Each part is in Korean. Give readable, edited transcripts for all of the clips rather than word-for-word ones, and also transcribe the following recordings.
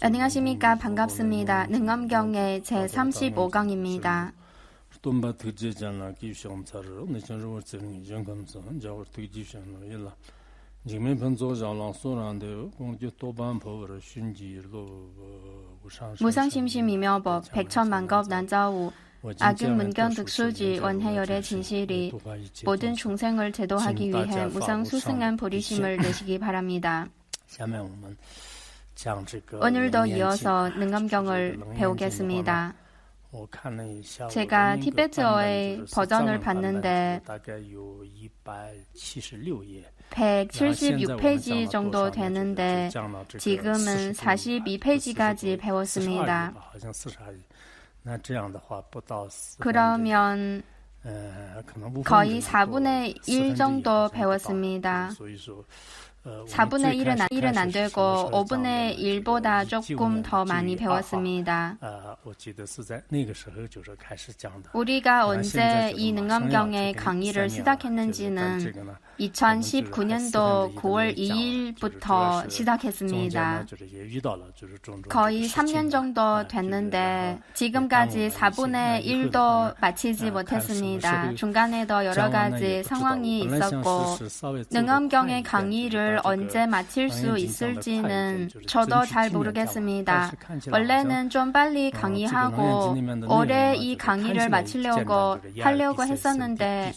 안녕하십니까. 반갑습니다. 능엄경의 제35강입니다. 无上심심이며법 백천만겁 난자우 악은 문견득수지 원해열의 진실이 모든 중생을 제도하기 위해 무상수승한 보리심을 내시기 바랍니다. 오늘도 이어서 능엄경을 배우겠습니다. 제가 티베트어의 버전을 봤는데 176페이지 정도 되는데 지금은 42페이지까지 배웠습니다. 그러면 거의 4분의 1 정도 배웠습니다. 4분의 1은 안 되고 5분의 1보다 조금 더 많이 배웠습니다. 우리가 언제 이 능엄경의 강의를 시작했는지는 2019년도 9월 2일부터 시작했습니다. 거의 3년 정도 됐는데 지금까지 4분의 1도 마치지 못했습니다. 중간에도 여러 가지 상황이 있었고 능엄경의 강의를 언제 마칠 수 있을지는 저도 잘 모르겠습니다. 원래는 좀 빨리 강의하고 올해 이 강의를 마치려고 하려고 했었는데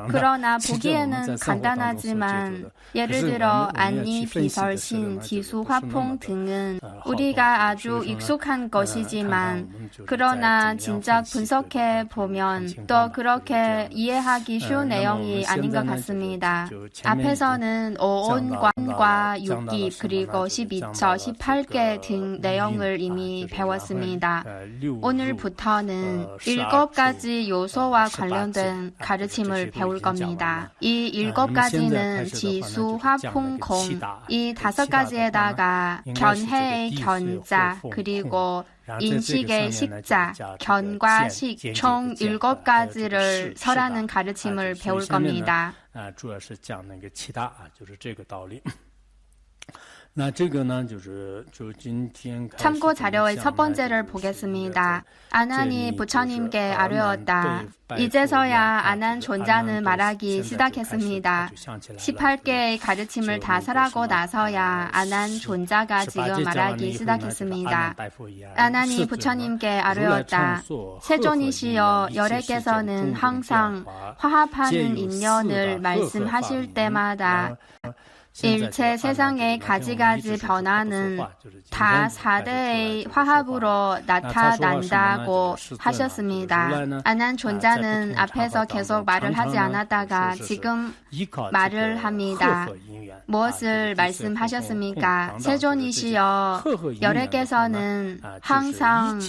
그러나 보기에는 간단하지만 예를 들어 안리, 비설신, 지수, 화풍 등은 우리가 아주 익숙한 것이지만 그러나 진작 분석해 보면 또 그렇게 이해하기 쉬운 내용이 아닌 것 같습니다. 앞에서는 오온관과 6기 그리고 12처, 18개 등 내용을 이미 배웠습니다. 오늘부터는 7가지 요소와 관련된 가르침을 배울 겁니다. 이 7가지는 지수, 화풍, 공, 이 5가지에다가 견해의 견자, 그리고 인식의 식자, 견과 식, 총 7가지를 설하는 가르침을 배울 겁니다. 참고 자료의 첫 번째를 보겠습니다. 아난이 부처님께 아뢰었다. 이제서야 아난 존자는 말하기 시작했습니다. 18개의 가르침을 다 설하고 나서야 아난 존자가 지금 말하기 시작했습니다. 아난이 부처님께 아뢰었다. 세존이시여, 열애께서는 항상 화합하는 인연을 말씀하실 때마다 일체 세상의 가지가지 변화는 다 4대의 화합으로 나타난다고 하셨습니다. 아난 존자는 앞에서 계속 말을 하지 않았다가 지금 말을 합니다. 무엇을 말씀하셨습니까? 세존이시여, 열애께서는 항상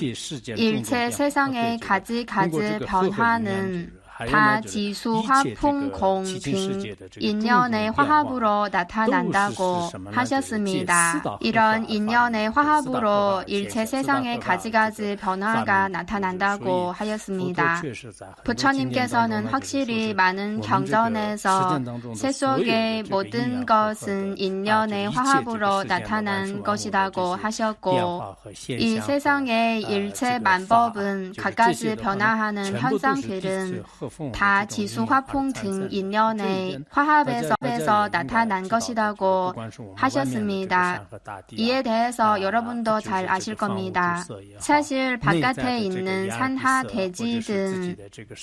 일체 세상의 가지가지 변화는 다 지수, 화풍, 공 등 인연의 화합으로 나타난다고 하셨습니다. 이런 인연의 화합으로 일체 세상의 가지가지 변화가 나타난다고 하였습니다. 부처님께서는 확실히 많은 경전에서 세속의 모든 것은 인연의 화합으로 나타난 것이라고 하셨고 이 세상의 일체 만법은 갖가지 변화하는 현상들은 다 지수, 화풍 등 인연의 화합에서 나타난 것이라고 하셨습니다. 이에 대해서 여러분도 잘 아실 겁니다. 사실 바깥에 있는 산하, 대지 등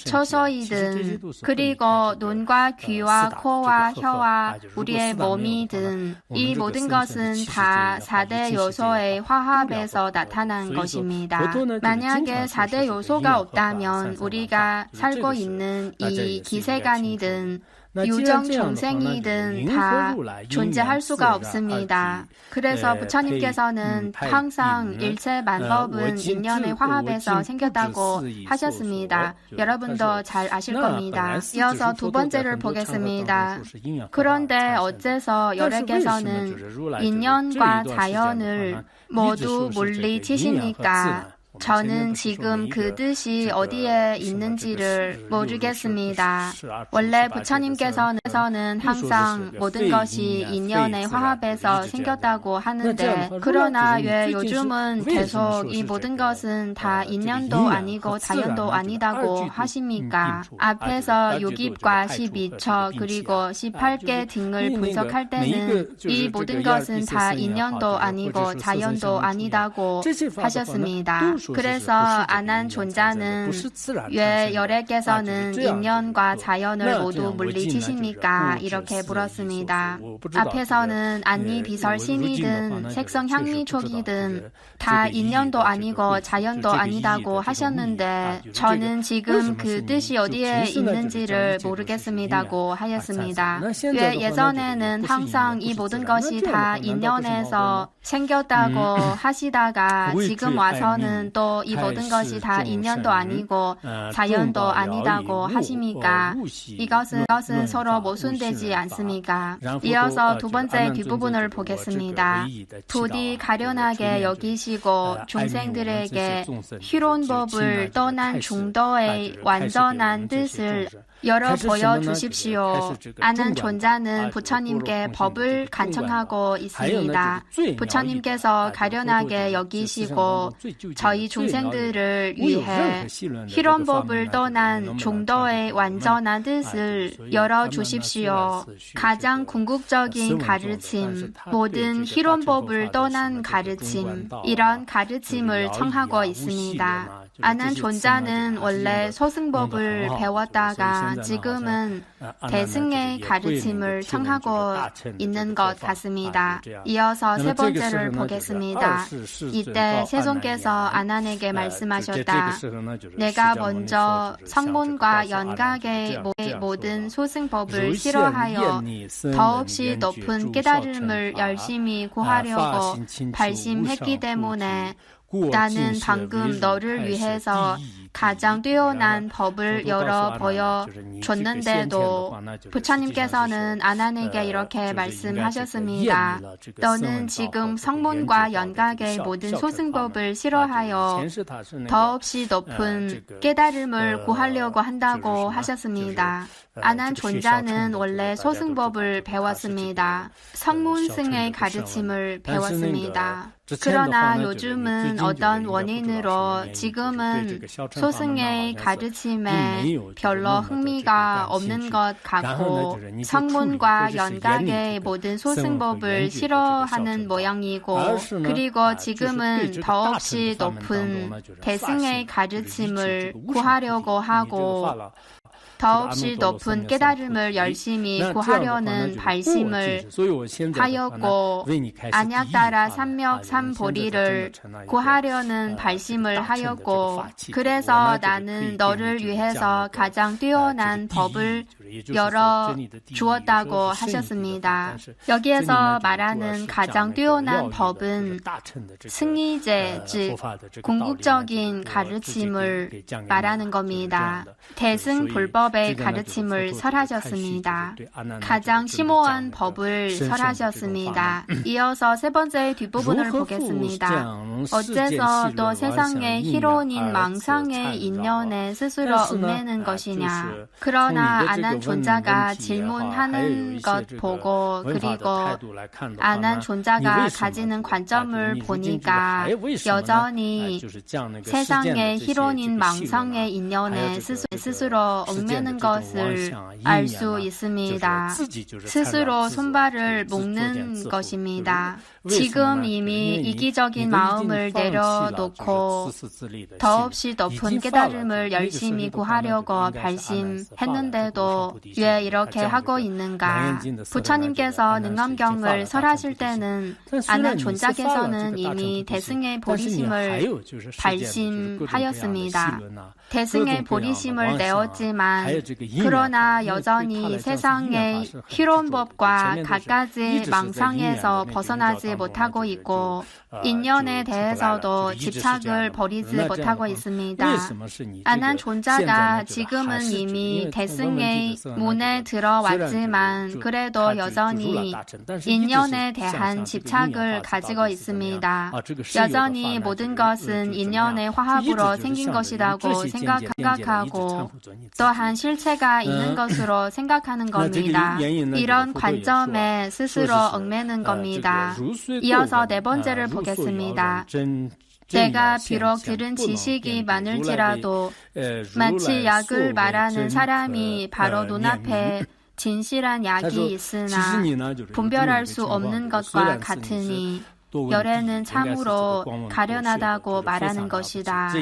처소이든 그리고 눈과 귀와 코와 혀와 우리의 몸이 등 이 모든 것은 다 4대 요소의 화합에서 나타난 것입니다. 만약에 4대 요소가 없다면 우리가 살고 있는 이 기세간이든 유정 중생이든 다 존재할 수가 없습니다. 그래서 부처님께서는 항상 일체 만법은 인연의 화합에서 생겼다고 하셨습니다. 여러분도 잘 아실 겁니다. 이어서 두 번째를 보겠습니다. 그런데 어째서 열애께서는 인연과 자연을 모두 물리치십니까? 저는 지금 그 뜻이 어디에 있는지를 모르겠습니다. 원래 부처님께서는 항상 모든 것이 인연의 화합에서 생겼다고 하는데 그러나 왜 요즘은 계속 이 모든 것은 다 인연도 아니고 자연도 아니다고 하십니까? 앞에서 6입과 12처 그리고 18개 등을 분석할 때는 이 모든 것은 다 인연도 아니고 자연도 아니다고 하셨습니다. 그래서 아난존자는 왜 열애께서는 인연과 자연을 모두 물리치십니까? 이렇게 물었습니다. 앞에서는 안리비설신이든 색성향미촉이든 다 인연도 아니고 자연도 아니다고 하셨는데 저는 지금 그 뜻이 어디에 있는지를 모르겠습니다고 하였습니다. 왜 예전에는 항상 이 모든 것이 다 인연에서 생겼다고 하시다가 지금 와서는 또 이 모든 것이 다 인연도 아니고 자연도 아니다고 하십니까? 이것은 서로 모순되지 않습니까? 이어서 두 번째 뒷부분을 보겠습니다. 부디 가련하게 여기시고 중생들에게 희론법을 떠난 중도의 완전한 뜻을 열어 보여주십시오. 아난존자는 부처님께 법을 간청하고 있습니다. 부처님께서 가련하게 여기시고 저희 중생들을 위해 희론법을 떠난 중도의 완전한 뜻을 열어주십시오. 가장 궁극적인 가르침, 모든 희론법을 떠난 가르침, 이런 가르침을 청하고 있습니다. 아난존자는 원래 소승법을 배웠다가 지금은 대승의 가르침을 청하고 있는 것 같습니다. 이어서 세 번째를 보겠습니다. 이때 세존께서 아난에게 말씀하셨다. 내가 먼저 성문과 연각의 모든 소승법을 싫어하여 더없이 높은 깨달음을 열심히 구하려고 발심했기 때문에 나는 방금 너를 위해서 가장 뛰어난 법을 열어 보여줬는데도 부처님께서는 아난에게 이렇게 말씀하셨습니다. 너는 지금 성문과 연각의 모든 소승법을 싫어하여 더없이 높은 깨달음을 구하려고 한다고 하셨습니다. 아난존자는 원래 소승법을 배웠습니다. 성문승의 가르침을 배웠습니다. 그러나 요즘은 어떤 원인으로 지금은 소승의 가르침에 별로 흥미가 없는 것 같고 성문과 연각의 모든 소승법을 싫어하는 모양이고 그리고 지금은 더없이 높은 대승의 가르침을 구하려고 하고 더없이 높은 깨달음을 열심히 구하려는 발심을 하였고 안약따라 삼력 삼보리를 구하려는 발심을 하였고 그래서 나는 너를 위해서 가장 뛰어난 법을 열어 주었다고 하셨습니다. 여기에서 말하는 가장 뛰어난 법은 승리제, 즉 궁극적인 가르침을 말하는 겁니다. 대승 불법의 가르침을 설하셨습니다. 가장 심오한 법을 설하셨습니다. 이어서 세 번째 뒷부분을 보겠습니다. 어째서 또 세상의 희론인 망상의 인연에 스스로 얽매는 것이냐. 그러나 아난존자가 질문하는 것 보고 그리고 아난존자가 가지는 관점을 보니까 여전히 세상의 희론인 망상의 인연에 스스로 얽매는 것을 알 수 있습니다. 스스로 손발을 묶는 것입니다. 지금 이미 이기적인 마음을 내려놓고 더없이 높은 깨달음을 열심히 구하려고 발심했는데도 왜 이렇게 하고 있는가? 부처님께서 능엄경을 설하실 때는 아난존자께서는 이미 대승의 보리심을 발심하였습니다. 대승의 보리심을 내었지만 그러나 여전히 세상의 희론법과 갖가지 망상에서 벗어나지 버리지 못하고 있고 인연에 대해서도 집착을 버리지 못하고 있습니다. 안한 존자가 지금은 이미 대승의 문에 들어왔지만 그래도 여전히 인연에 대한 집착을 가지고 있습니다. 여전히 모든 것은 인연의 화합으로 생긴 것이라고 생각하고 또한 실체가 있는 것으로 생각하는 겁니다. 이런 관점에 스스로 얽매는 겁니다. 이어서 네 번째를 보겠습니다. 내가 비록 들은 지식이 많을지라도 마치 약을 말하는 사람이 바로 눈앞에 진실한 약이 있으나 분별할 수 없는 것과 같으니 열애는 참으로 가련하다고 말하는 것이다.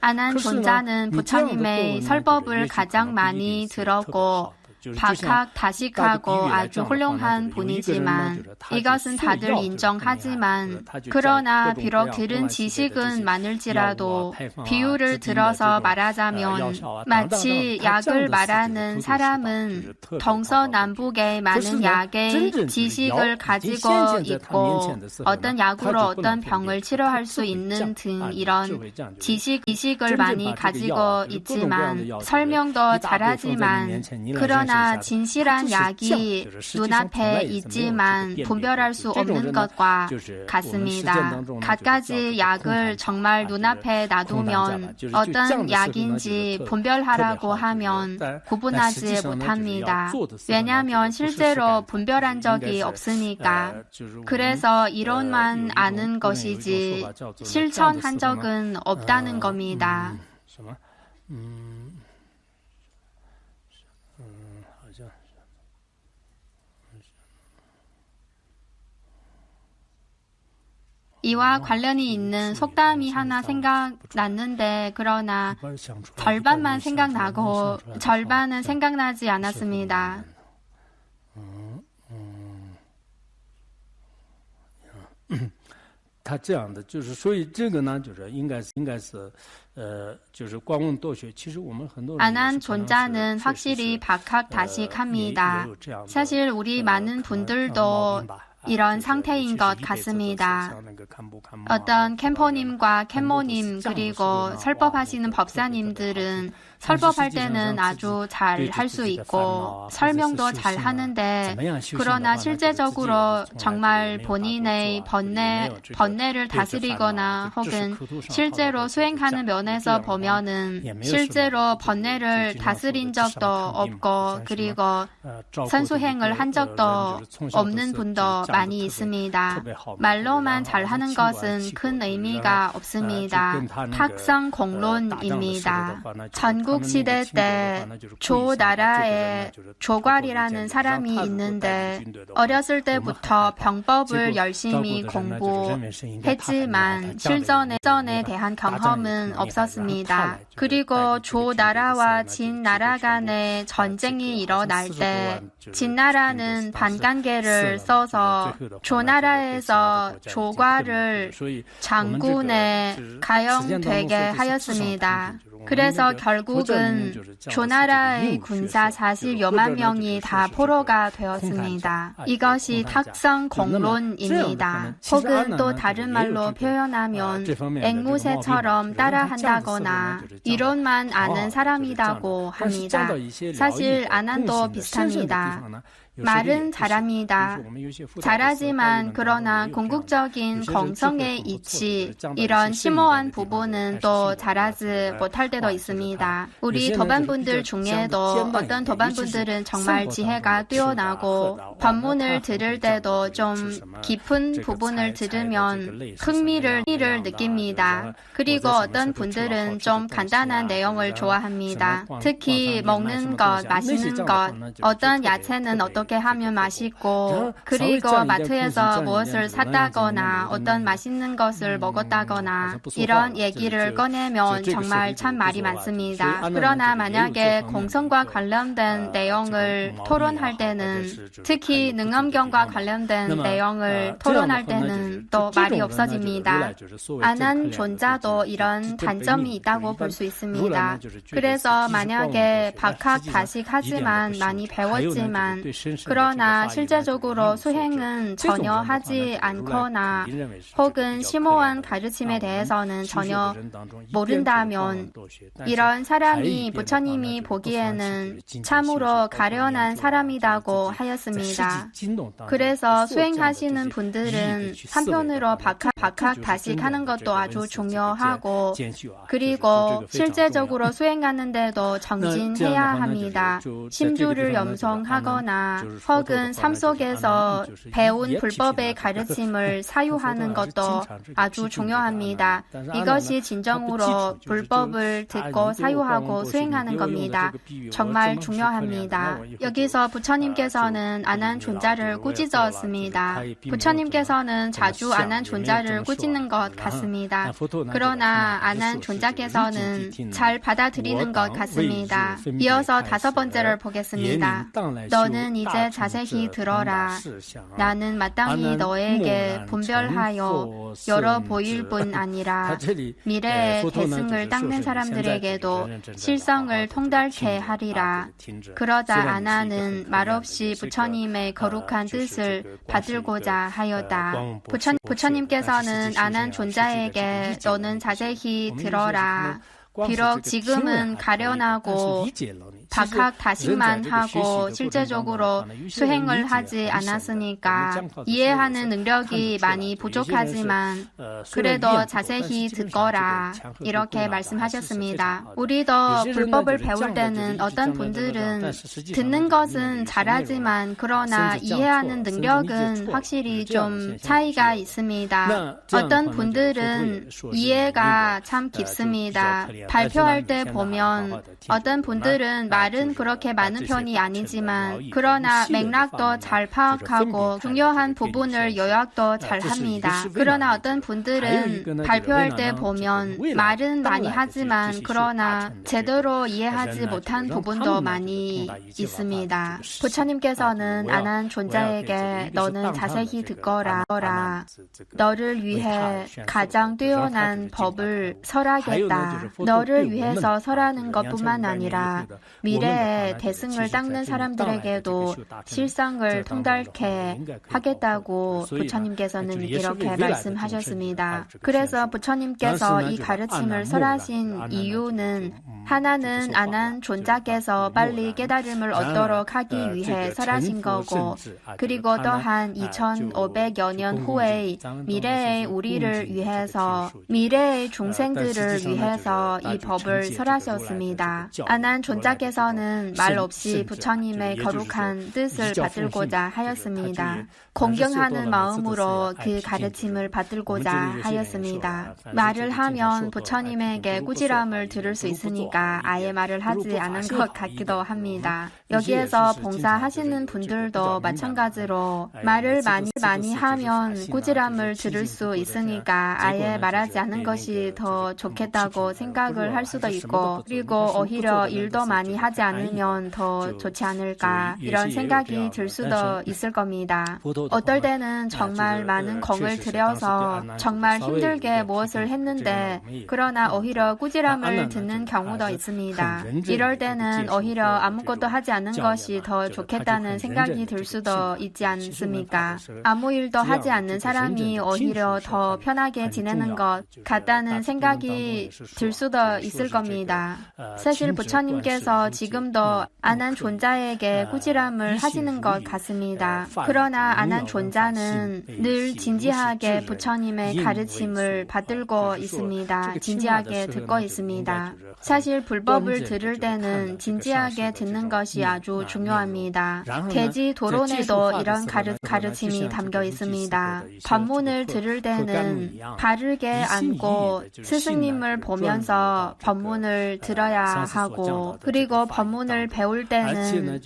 안한 존자는 부처님의 설법을 가장 많이 들었고 박학다식하고 아주 훌륭한 분이지만 이것은 다들 인정하지만 그러나 비록 들은 지식은 많을지라도 비유를 들어서 말하자면 마치 약을 말하는 사람은 동서남북의 많은 약의 지식을 가지고 있고 어떤 약으로 어떤 병을 치료할 수 있는 등 이런 지식을 많이 가지고 있지만 설명도 잘하지만 그러나 진실한 약이 눈앞에 있지만 분별할 수 없는 것과 같습니다. 갖가지 약을 정말 눈앞에 놔두면 어떤 약인지 분별하라고 하면 구분하지 못합니다. 왜냐하면 실제로 분별한 적이 없으니까. 그래서 이론만 아는 것이지 실천한 적은 없다는 겁니다. 이와 관련이 있는 속담이 하나 생각났는데 그러나 절반만 생각나고 절반은 생각나지 않았습니다. 他这样的就是所以这个呢就是应该是就是观问多学其实我们很多人 안한 존자는 확실히 박학다식합니다. 사실 우리 많은 분들도 이런 상태인 것 같습니다. 어떤 캠포님과 캠모님 그리고 설법하시는 법사님들은 설법할 때는 아주 잘 할 수 있고 설명도 잘 하는데 그러나 실제적으로 정말 본인의 번뇌를 다스리거나 혹은 실제로 수행하는 면에서 보면은 실제로 번뇌를 다스린 적도 없고 그리고 선수행을 한 적도 없는 분도 많이 있습니다. 말로만 잘하는 것은 큰 의미가 없습니다. 탁성공론입니다. 전국시대 때 조나라에 조괄이라는 사람이 있는데 어렸을 때부터 병법을 열심히 공부했지만 실전에 대한 경험은 없었습니다. 그리고 조나라와 진나라 간의 전쟁이 일어날 때 진나라는 반간계를 써서 조나라에서 조괄을 장군에 가용되게 하였습니다. 그래서 결국은 조나라의 군사 40여만 명이 다 포로가 되었습니다. 이것이 탁성공론입니다. 혹은 또 다른 말로 표현하면 앵무새처럼 따라한다거나 이론만 아는 사람이라고 합니다. 사실 안한도 비슷합니다. 말은 잘합니다. 잘하지만 그러나 궁극적인 공성의 이치 이런 심오한 부분은 또 잘하지 못할 때도 있습니다. 우리 도반분들 중에도 어떤 도반분들은 정말 지혜가 뛰어나고 법문을 들을 때도 좀 깊은 부분을 들으면 흥미를 느낍니다. 그리고 어떤 분들은 좀 간단한 내용을 좋아합니다. 특히 먹는 것, 마시는 것, 어떤 야채는 어떻게 하면 맛있고 그리고 마트에서 무엇을 샀다거나 어떤 맛있는 것을 먹었다거나 이런 얘기를 꺼내면 정말 참 말이 많습니다. 그러나 만약에 공성과 관련된 내용을 토론할 때는 특히 능엄경과 관련된 내용을 토론할 때는 또 말이 없어집니다. 안한 존자도 이런 단점이 있다고 볼 수 있습니다. 그래서 만약에 박학다식하지만 많이 배웠지만 그러나 실제적으로 수행은 전혀 하지 않거나 혹은 심오한 가르침에 대해서는 전혀 모른다면 이런 사람이 부처님이 보기에는 참으로 가련한 사람이라고 하였습니다. 그래서 수행하시는 분들은 한편으로 박학다식하는 것도 아주 중요하고 그리고 실제적으로 수행하는데도 정진해야 합니다. 심주를 염성하거나 혹은 삶 속에서 배운 불법의 가르침을 사유하는 것도 아주 중요합니다. 이것이 진정으로 불법을 듣고 사유하고 수행하는 겁니다. 정말 중요합니다. 여기서 부처님께서는 안한존자를 꾸짖었습니다. 부처님께서는 자주 안한존자를 꾸짖는 것 같습니다. 그러나 안한존자께서는 잘 받아들이는 것 같습니다. 이어서 5번째를 보겠습니다. 너는 이제 자세히 들어라. 나는 마땅히 너에게 분별하여 열어 보일 뿐 아니라 미래의 대승을 닦는 사람들에게도 실성을 통달케 하리라. 그러자 아나는 말없이 부처님의 거룩한 뜻을 받들고자 하였다. 부처님께서는 안한존자에게 너는 자세히 들어라. 비록 지금은 가련하고 박학다식만 하고 실제적으로 수행을 하지 않았으니까 이해하는 능력이 많이 부족하지만 그래도 자세히 듣거라 이렇게 말씀하셨습니다. 우리도 불법을 배울 때는 어떤 분들은 듣는 것은 잘하지만 그러나 이해하는 능력은 확실히 좀 차이가 있습니다. 어떤 분들은 이해가 참 깊습니다. 발표할 때 보면 어떤 분들은 말은 그렇게 많은 편이 아니지만 그러나 맥락도 잘 파악하고 중요한 부분을 요약도 잘 합니다. 그러나 어떤 분들은 발표할 때 보면 말은 많이 하지만 그러나 제대로 이해하지 못한 부분도 많이 있습니다. 부처님께서는 안한존자에게 너는 자세히 듣거라. 너를 위해 가장 뛰어난 법을 설하겠다. 너를 위해서 설하는 것뿐만 아니라 미래의 대승을 닦는 사람들에게도 실성을 통달케 하겠다고 부처님께서는 이렇게 말씀하셨습니다. 그래서 부처님께서 이 가르침을 설하신 이유는 하나는 안한존자께서 빨리 깨달음을 얻도록 하기 위해 설하신 거고 그리고 또한 2500여 년 후에 미래의 우리를 위해서 미래의 중생들을 위해서 이 법을 설하셨습니다. 안한존자께서는 말 없이 부처님의 거룩한 뜻을 받들고자 하였습니다. 공경하는 마음으로 그 가르침을 받들고자 하였습니다. 말을 하면 부처님에게 꾸지람을 들을 수 있으니까 아예 말을 하지 않은 것 같기도 합니다. 여기에서 봉사하시는 분들도 마찬가지로 말을 많이 하면 꾸지람을 들을 수 있으니까 아예 말하지 않는 것이 더 좋겠다고 생각을 할 수도 있고 그리고 오히려 일도 많이 하지 않으면 더 좋지 않을까 이런 생각이 들 수도 있을 겁니다. 어떨 때는 정말 많은 공을 들여서 정말 힘들게 무엇을 했는데 그러나 오히려 꾸지람을 듣는 경우도 있습니다. 이럴 때는 오히려 아무것도 하지 않는 것이 더 좋겠다는 생각이 들 수도 있지 않습니까? 아무 일도 하지 않는 사람이 오히려 더 편하게 지내는 것 같다는 생각이 들 수도 있을 겁니다. 사실 부처님께서 지금도 안한존자에게 꾸지람을 하시는 것 같습니다. 그러나 안한존자는 늘 진지하게 부처님의 가르침을 받들고 있습니다. 진지하게 듣고 있습니다. 사실 불법을 들을 때는 진지하게 듣는 것이 아주 중요합니다. 대지 도론에도 이런 가르침이 담겨 있습니다. 법문을 들을 때는 바르게 앉고 스승님을 보면서 법문을 들어야 하고 그리고 법문을 배울 때는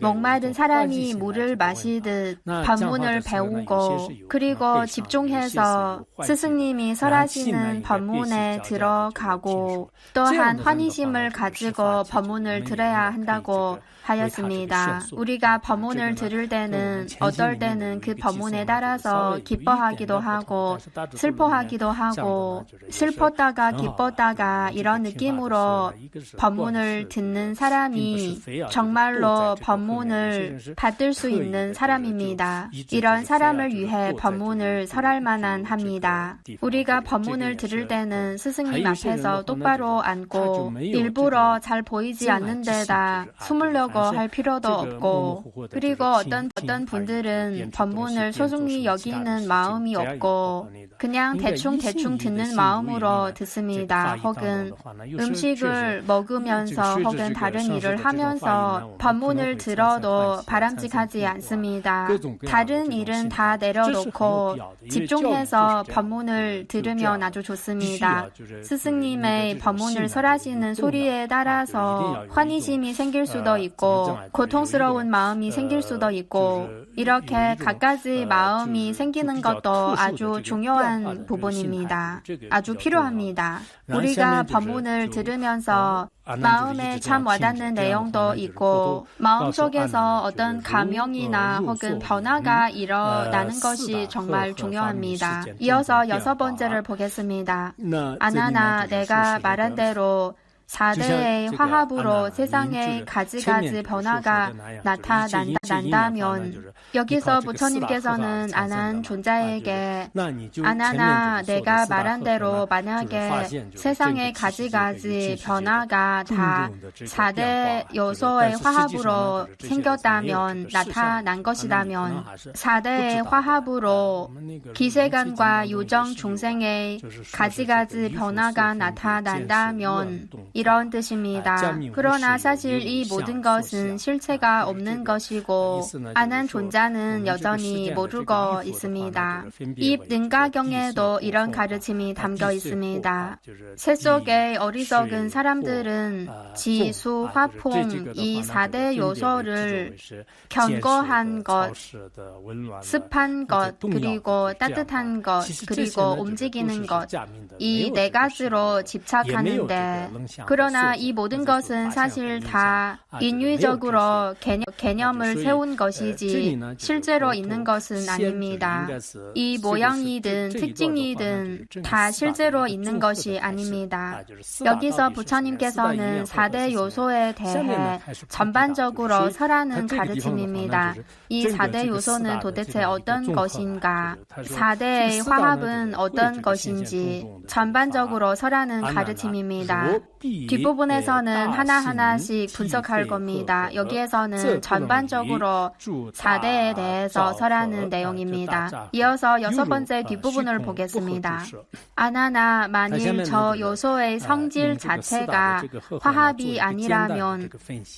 목마른 사람이 물을 마시듯 법문을 배우고 그리고 집중해서 스승님이 설하시는 법문에 들어가고 또한 환희심을 가지고 법문을 들어야 한다고 하였습니다. 우리가 법문을 들을 때는 어떨 때는 그 법문에 따라서 기뻐하기도 하고 슬퍼하기도 하고 슬펐다가 기뻤다가 이런 느낌으로 법문을 듣는 사람이 정말로 법문을 받을 수 있는 사람입니다. 이런 사람을 위해 법문을 설할 만한 합니다. 우리가 법문을 들을 때는 스승님 앞에서 똑바로 앉고 일부러 잘 보이지 않는 데다 숨으려고 할 필요도 없고 그리고 어떤 분들은 법문을 소중히 여기는 마음이 없고 그냥 대충 듣는 마음으로 듣습니다. 혹은 음식을 먹으면서 혹은 다른 일을 하면서 법문을 들어도 바람직하지 않습니다. 다른 일은 다 내려놓고 집중해서 법문을 들으면 아주 좋습니다. 스승님의 법문을 설하시는 소리에 따라서 환희심이 생길 수도 있고 고통스러운 마음이 생길 수도 있고 이렇게 갖가지 마음이 생기는 것도 아주 중요한 부분입니다. 아주 필요합니다. 우리가 법문을 들으면서 마음에 참 와닿는 내용도 있고 마음속에서 어떤 감명이나 혹은 변화가 일어나는 것이 정말 중요합니다. 이어서 6번째를 보겠습니다. 아나나 내가 말한 대로 4대의 화합으로 세상에 가지가지 변화가 나타난다면 여기서 부처님께서는 아난존자에게 아나나 내가 말한 대로 만약에 세상에 가지가지 변화가 다 4대 요소의 화합으로 생겼다면 나타난 것이라면 4대의 화합으로 기세간과 유정 중생의 가지가지 변화가 나타난다면 이런 뜻입니다. 그러나 사실 이 모든 것은 실체가 없는 것이고 아난 존자는 여전히 모르고 있습니다. 이 능가경에도 이런 가르침이 담겨 있습니다. 세속의 어리석은 사람들은 지수, 화풍 이 4대 요소를 견고한 것, 습한 것, 그리고 따뜻한 것, 그리고 움직이는 것, 이 4가지로 집착하는데 그러나 이 모든 것은 사실 다 인위적으로 개념을 세운 것이지 실제로 있는 것은 아닙니다. 이 모양이든 특징이든 다 실제로 있는 것이 아닙니다. 여기서 부처님께서는 4대 요소에 대해 전반적으로 설하는 가르침입니다. 이 4대 요소는 도대체 어떤 것인가? 4대의 화합은 어떤 것인지 전반적으로 설하는 가르침입니다. 뒷부분에서는 하나하나씩 분석할 겁니다. 여기에서는 전반적으로 4대에 대해서 설하는 내용입니다. 이어서 6번째 뒷부분을 보겠습니다. 아나나 만일 저 요소의 성질 자체가 화합이 아니라면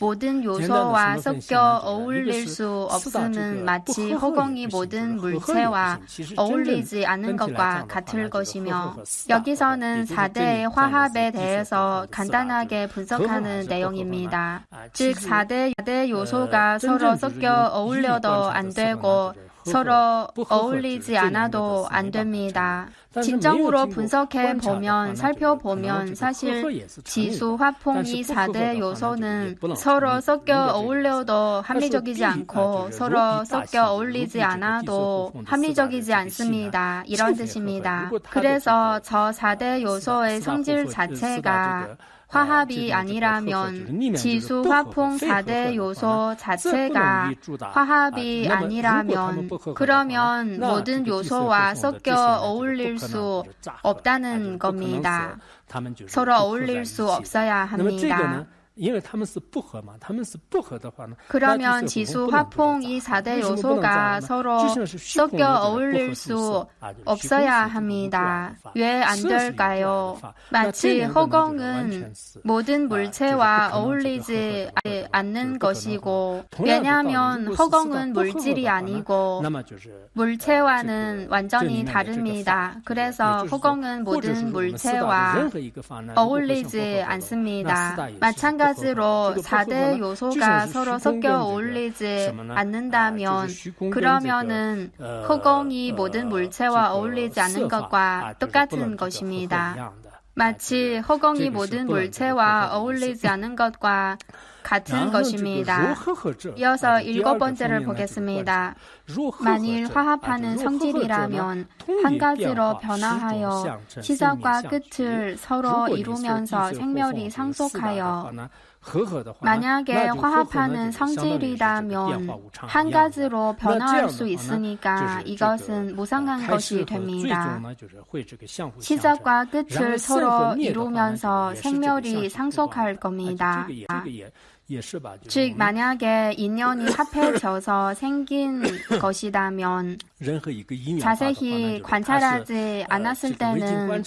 모든 요소와 섞여 어울릴 수 없음은 마치 허공이 모든 물체와 어울리지 않는 것과 같을 것이며 여기서는 4대의 화합에 대해서 간단하게 분석하는 내용입니다. 즉 4대 요소가 서로 섞여 어울려도 안 되고 서로 어울리지 않아도 안 됩니다. 진정으로 분석해 보면 살펴보면 사실 지수, 화풍 이 4대 요소는 서로 섞여 어울려도 합리적이지 않고 서로 섞여 어울리지 않아도 합리적이지 않습니다. 이런 뜻입니다. 그래서 저 4대 요소의 성질 자체가 화합이 아니라면 지수, 화풍 4대 요소 자체가 화합이 아니라면 그러면 모든 요소와 섞여 어울릴 수 없다는 겁니다. 서로 어울릴 수 없어야 합니다. 그러면 지수, 화풍 이 4대 요소가 서로 섞여 어울릴 수 없어야 합니다. 왜 안 될까요? 마치 허공은 모든 물체와 어울리지 않는 것이고 왜냐하면 허공은 물질이 아니고 물체와는 완전히 다릅니다. 그래서 허공은 모든 물체와 어울리지 않습니다. 마찬가지로 4대 요소가 서로 섞여 어울리지 않는다면 그러면은 허공이 모든 물체와 어울리지 않는 것과 똑같은 것입니다. 마치 허공이 모든 물체와 어울리지 않는 것과 같은 것입니다. 이어서 7번째를 보겠습니다. 만일 화합하는 성질이라면 한 가지로 변화하여 시작과 끝을 서로 이루면서 생멸이 상속하여 만약에 화합하는 성질이라면 한 가지로 변화할 수 있으니까 이것은 무상한 것이 됩니다. 시작과 끝을 서로 이루면서 생멸이 상속할 겁니다. 즉 만약에 인연이 합해져서 생긴 것이라면 자세히 관찰하지 않았을 때는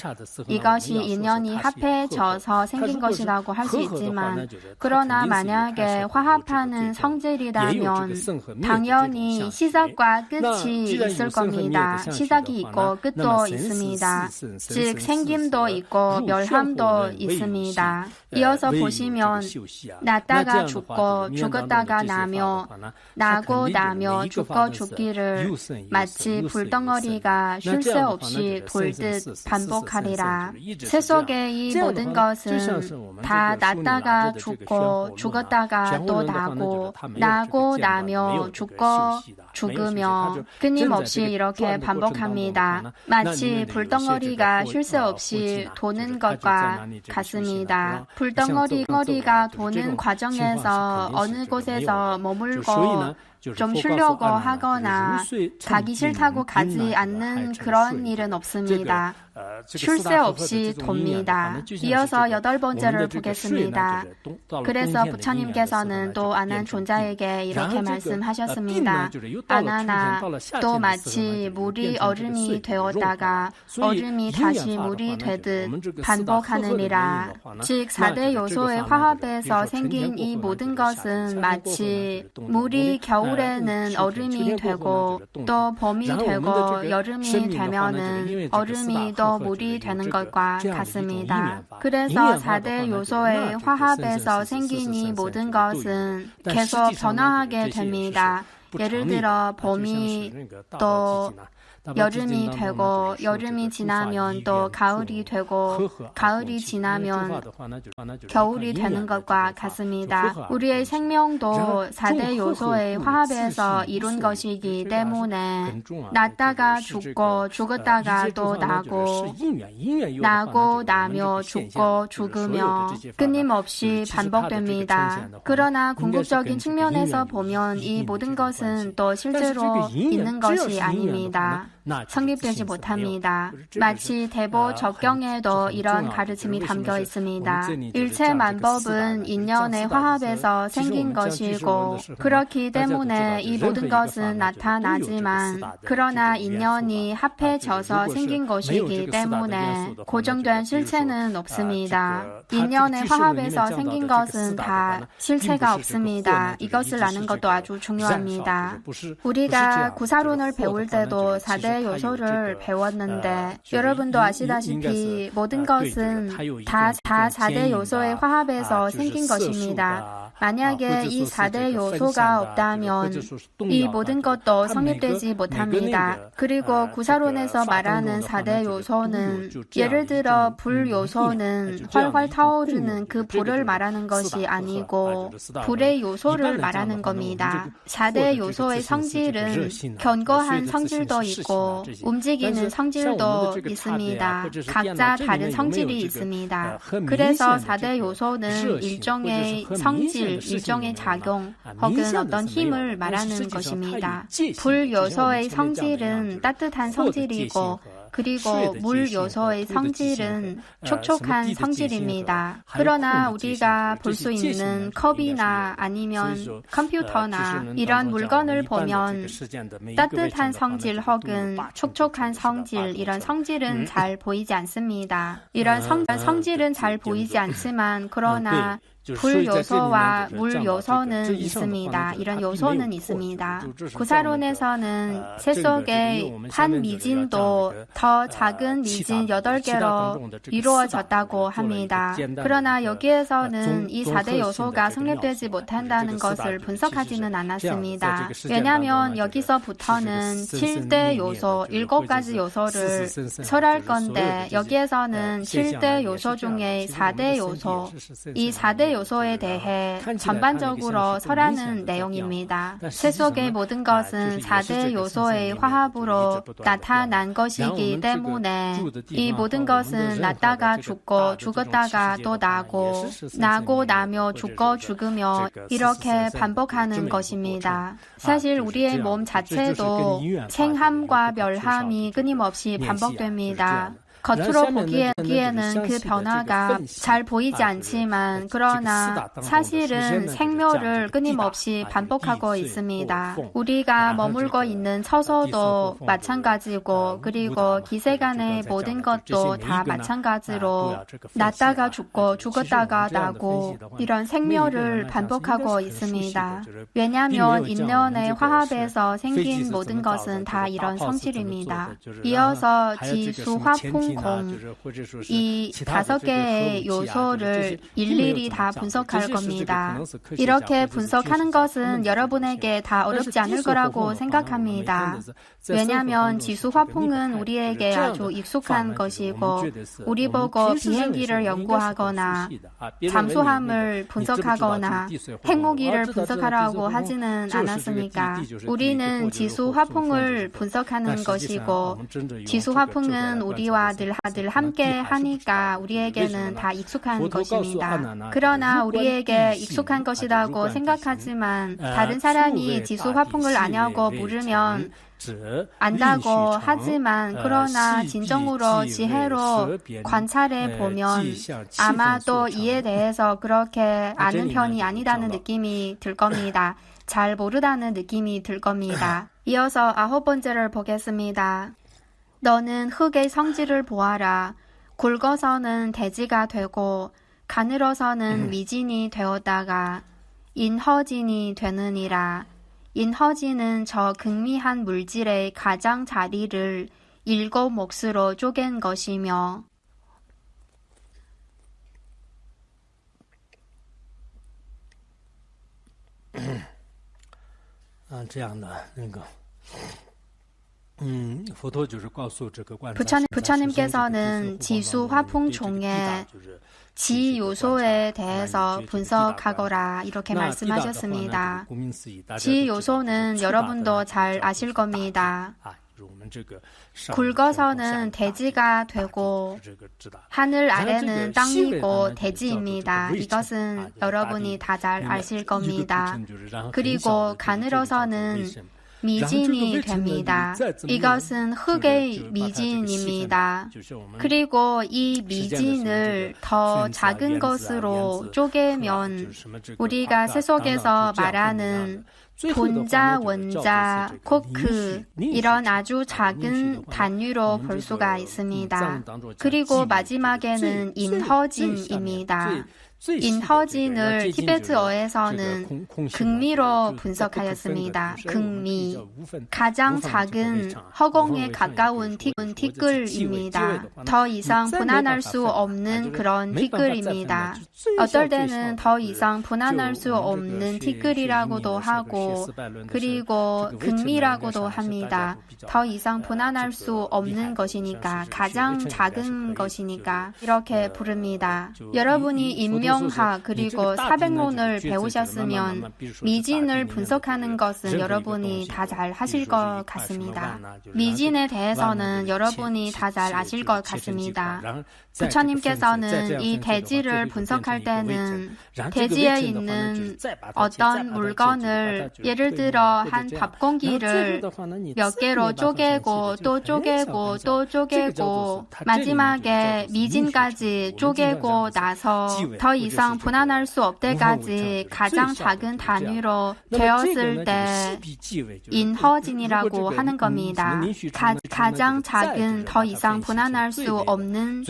이것이 인연이 합해져서 생긴 것이라고 할 수 있지만 그러나 만약에 화합하는 성질이라면 당연히 시작과 끝이 있을 겁니다. 시작이 있고 끝도 있습니다. 즉 생김도 있고 멸함도 있습니다. 이어서 보시면 낳다가 죽고 죽었다가 나며 나고 나며 죽고 죽기를 마치 불덩어리가 쉴 새 없이 돌듯 반복하리라. 세속의 이 모든 것은 다 낳다가 죽고 죽었다가 또 나고 나고 나며 죽고 죽으며 끊임없이 이렇게 반복합니다. 마치 불덩어리가 쉴 새 없이 도는 것과 같습니다. 불덩어리가 도는 과정에서 어느 곳에서 머물고 좀 쉬려고 하거나 가기 싫다고 가지 않는 그런 일은 없습니다. 쉴 새 없이 돕니다. 이어서 8번째를 보겠습니다. 그래서 부처님께서는 또 아난존자에게 이렇게 말씀하셨습니다. 아나나, 또 마치 물이 얼음이 되었다가 얼음이 다시 물이 되듯 반복하느니라. 즉 4대 요소의 화합에서 생긴 이 모든 것은 마치 물이 겨울에는 얼음이 되고 또 봄이 되고 여름이 되면은 얼음이 또 물이 되는 것과 같습니다. 그래서 4대 요소의 화합에서 생긴 이 모든 것은 계속 변화하게 됩니다. 예를 들어 봄이 또 여름이 되고 여름이 지나면 또 가을이 되고 가을이 지나면 겨울이 되는 것과 같습니다. 우리의 생명도 4대 요소의 화합에서 이룬 것이기 때문에 낳다가 죽고 죽었다가 또 나고 나고 나며 죽고 죽으며 끊임없이 반복됩니다. 그러나 궁극적인 측면에서 보면 이 모든 것은 또 실제로 있는 것이 아닙니다. 성립되지 못합니다. 마치 대보 접경에도 이런 가르침이 담겨 있습니다. 일체 만법은 인연의 화합에서 생긴 것이고 그렇기 때문에 이 모든 것은 나타나지만 그러나 인연이 합해져서 생긴 것이기 때문에 고정된 실체는 없습니다. 인연의 화합에서 생긴 것은 다 실체가 없습니다. 이것을 아는 것도 아주 중요합니다. 우리가 구사론을 배울 때도 4대 요소를 배웠는데 여러분도 아시다시피 모든 것은 다 4대 요소의 화합에서 생긴 것입니다. 만약에 이 4대 요소가 없다면 이 모든 것도 성립되지 못합니다. 그리고 구사론에서 말하는 4대 요소는 예를 들어 불 요소는 활활 타오르는 그 불을 말하는 것이 아니고 불의 요소를 말하는 겁니다. 4대 요소의 성질은 견고한 성질도 있고 움직이는 성질도 있습니다. 각자 다른 성질이 있습니다. 그래서 4대 요소는 일종의 성질, 일종의 작용 혹은 어떤 힘을 말하는 것입니다. 불 요소의 성질은 따뜻한 성질이고 그리고 물 요소의 성질은 촉촉한 성질입니다. 그러나 우리가 볼 수 있는 컵이나 아니면 컴퓨터나 이런 물건을 보면 따뜻한 성질 혹은 촉촉한 성질 이런 성질은 잘 보이지 않습니다. 이런 성질은 잘 보이지 않지만 그러나 불 요소와 물 요소는 있습니다. 이런 요소는 있습니다. 구사론에서는 세 속의 한 미진도 더 작은 미진 8개로 이루어졌다고 합니다. 그러나 여기에서는 이 4대 요소가 성립되지 못한다는 것을 분석하지는 않았습니다. 왜냐하면 여기서부터는 7대 요소, 7가지 요소를 설할 건데 여기에서는 7대 요소 중에 4대 요소, 이 4대 요소에 대해 전반적으로 설하는 내용입니다. 세속의 모든 것은 4대 요소의 화합으로 나타난 것이기 때문에 이 모든 것은 났다가 죽고 죽었다가 또 나고 나며 죽고 죽으며 이렇게 반복하는 것입니다. 사실 우리의 몸 자체도 생함과 멸함이 끊임없이 반복됩니다. 겉으로 보기에는 그 변화가 잘 보이지 않지만 그러나 사실은 생멸을 끊임없이 반복하고 있습니다. 우리가 머물고 있는 처소도 마찬가지고 그리고 기세간의 모든 것도 다 마찬가지로 났다가 죽고 죽었다가 나고 이런 생멸을 반복하고 있습니다. 왜냐하면 인연의 화합에서 생긴 모든 것은 다 이런 성질입니다. 이어서 지수, 화풍, 이 5개의 요소를 일일이 다 분석할 겁니다. 이렇게 분석하는 것은 여러분에게 다 어렵지 않을 거라고 생각합니다. 왜냐하면 지수 화풍은 우리에게 아주 익숙한 것이고 우리 보고 비행기를 연구하거나 잠수함을 분석하거나 핵무기를 분석하라고 하지는 않았으니까 우리는 지수 화풍을 분석하는 것이고 지수 화풍은 우리와 늘 함께 하니까 우리에게는 다 익숙한 것입니다. 그러나 우리에게 익숙한 것이라고 생각하지만 다른 사람이 지수 화풍을 아냐고 물으면 안다고 하지만 그러나 진정으로 지혜로 관찰해 보면 아마도 이에 대해서 그렇게 아는 편이 아니라는 느낌이 들 겁니다. 잘 모르다는 느낌이 들 겁니다. 이어서 9번째를 보겠습니다. 너는 흙의 성질을 보아라. 굵어서는 대지가 되고 가늘어서는 미진이 되었다가 인허진이 되느니라. 인허진은 저 극미한 물질의 가장자리를 7 몫으로 쪼갠 것이며 这样的那个 부처님께서는 지수 화풍 종의 지 요소에 대해서 분석하거라 이렇게 말씀하셨습니다. 지 요소는 여러분도 잘 아실 겁니다. 굵어서는 대지가 되고 하늘 아래는 땅이고 대지입니다. 이것은 여러분이 다 잘 아실 겁니다. 그리고 가늘어서는 미진이 됩니다. 이것은 흙의 미진입니다. 그리고 이 미진을 더 작은 것으로 쪼개면 우리가 세속에서 말하는 분자, 원자, 코크 이런 아주 작은 단위로 볼 수가 있습니다. 그리고 마지막에는 인허진입니다. 인허진을 티베트어에서는 극미로 분석하였습니다. 극미. 가장 작은 허공에 가까운 티끌입니다. 더 이상 분한할 수 없는 그런 티끌입니다. 어떨 때는 더 이상 분한할 수 없는 티끌이라고도 하고 그리고 극미라고도 합니다. 더 이상 분한할 수 없는 것이니까 가장 작은 것이니까 이렇게 부릅니다. 여러분이 인명학 그리고 사백론을 배우셨으면 미진을 분석하는 것은 여러분이 다 잘 하실 것 같습니다. 미진에 대해서는 여러분이 다 잘 아실 것 같습니다. 부처님께서는 이 대지를 분석할 때는 대지에 있는 어떤 물건을 예를 들어 한 밥공기를 몇 개로 쪼개고 또 쪼개고 또 쪼개고 마지막에 미진까지 쪼개고 나서 더 이상 분한할 수 없대까지 가장 작은 단위로 되었을 때 인허진이라고 하는 겁니다. 가장 작은 더 이상 분한할 수 없는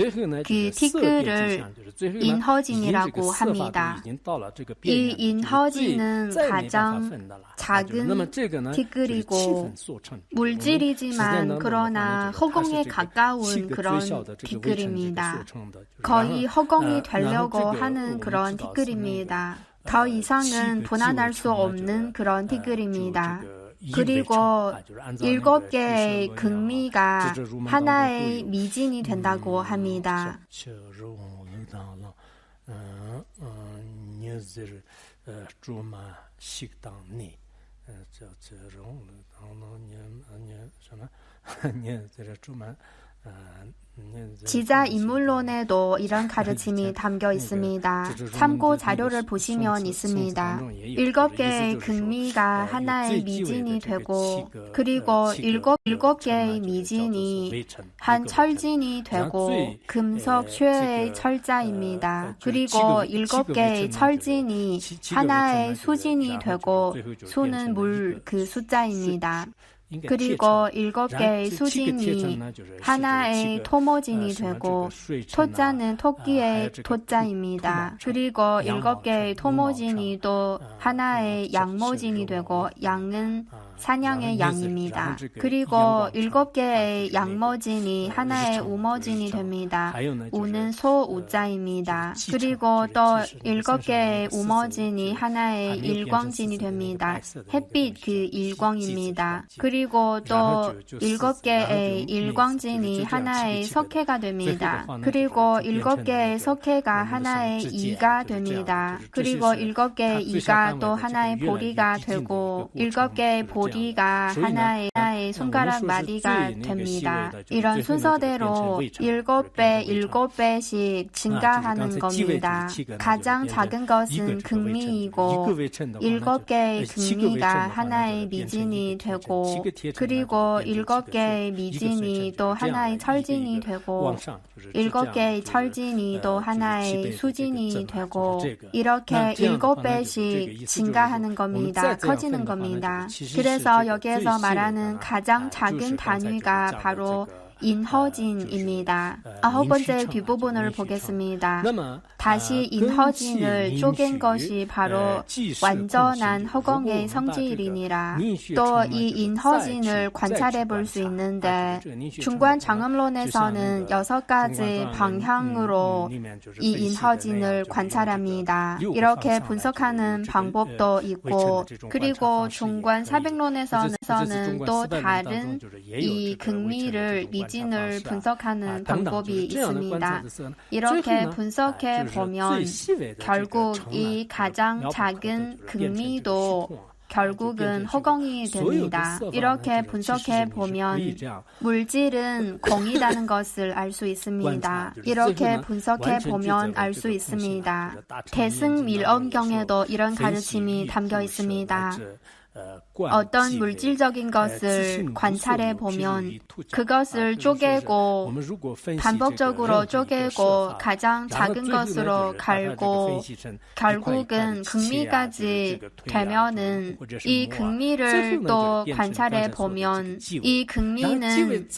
그 티끌을 인허진이라고 합니다. 이 인허진은 가장 작은 티끌이고 물질이지만 그러나 허공에 가까운 그런 티끌입니다. 거의 허공이 되려고 하는 그런 티끌입니다. 더 이상은 분한할 수 없는 그런 티끌입니다. 그리고 7개의 극미가 하나의 미진이 된다고 합니다. 니즈르 주마 식당 내 저런 니즈르 주마 지자 인물론에도 이런 가르침이 담겨 있습니다. 참고 자료를 보시면 있습니다. 7개의 극미가 하나의 미진이 되고 그리고 7개의 미진이 한 철진이 되고 금속 쇠의 철자입니다. 그리고 7개의 철진이 하나의 수진이 되고 수는 물 그 숫자입니다. 그리고 7개의 수진이 하나의 토모진이 되고 토자는 토끼의 토자입니다. 그리고 7개의 토모진이 또 하나의 양모진이 되고 양은 사냥의 양입니다. 그리고 7개의 양모진이 하나의 우모진이 됩니다. 우는 소 우자입니다. 그리고 또 7개의 우모진이 하나의 일광진이 됩니다. 햇빛 그 일광입니다. 그리고 또 7개의 일광진이 하나의 석회가 됩니다. 그리고 7개의 석회가 하나의 이가 됩니다. 그리고 7개의 이가 또 하나의 보리가 되고 7개의 보리가 하나의 손가락 마디가 됩니다. 이런 순서대로 7배, 7배씩 증가하는 겁니다. 가장 작은 것은 극미이고 7개의 극미가 하나의 미진이 되고 그리고 7개의 미진이 또 하나의 철진이 되고 7개의 철진이 또 하나의 수진이 되고 이렇게 7배씩 증가하는 겁니다. 커지는 겁니다. 그래서 여기에서 말하는 가장 작은 단위가 바로 인허진입니다. 9번째 뒷부분을 보겠습니다. 다시 인허진을 쪼갠 것이 바로 완전한 허공의 성질이니라. 또 이 인허진을 관찰해 볼 수 있는데 중관 장엄론에서는 6가지 방향으로 이 인허진을 관찰합니다. 이렇게 분석하는 방법도 있고 그리고 중관 사백론에서는 또 다른 이 극미를 미진을 분석하는 방법이 있습니다. 이렇게 분석해 보면 결국 이 가장 작은 극미도 결국은 허공이 됩니다. 이렇게 분석해 보면 물질은 공이라는 것을 알 수 있습니다. 이렇게 분석해 보면 알 수 있습니다. 대승밀엄경에도 이런 가르침이 담겨 있습니다. 어떤 물질적인 것을 관찰해 보면 그것을 쪼개고 반복적으로 쪼개고 가장 작은 것으로 갈고 결국은 극미까지 되면은 이 극미를 또 관찰해 보면 이 극미는